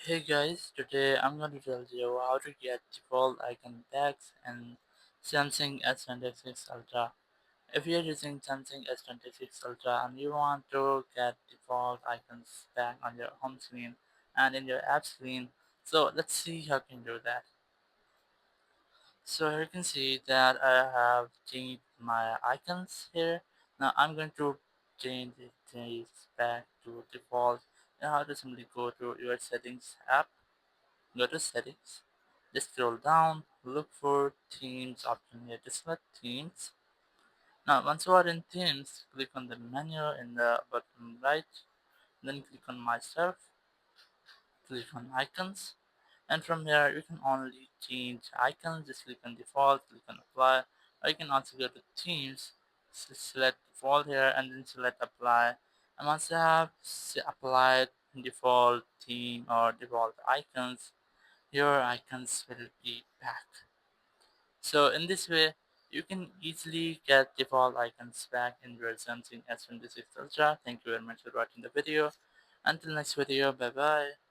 Hey guys, today I'm going to tell you how to get default icon tags in Samsung S26 Ultra. If you're using Samsung S26 Ultra and you want to get default icons back on your home screen and in your app screen, so let's see how you can do that. So here you can see that I have changed my icons here. Now I'm going to change these back to default. Now how to simply go to your settings app. Go to settings, just scroll down, look for themes option here, just select themes. Now once you are in themes, click on the menu in the bottom right, then click on myself, click on icons, and from here you can only change icons, just click on default, click on apply, or you can also go to themes, select default here and then select apply. And once you have applied default theme or default icons, your icons will be back. So in this way, you can easily get default icons back in your Samsung S26 Ultra. Thank you very much for watching the video. Until next video, bye bye.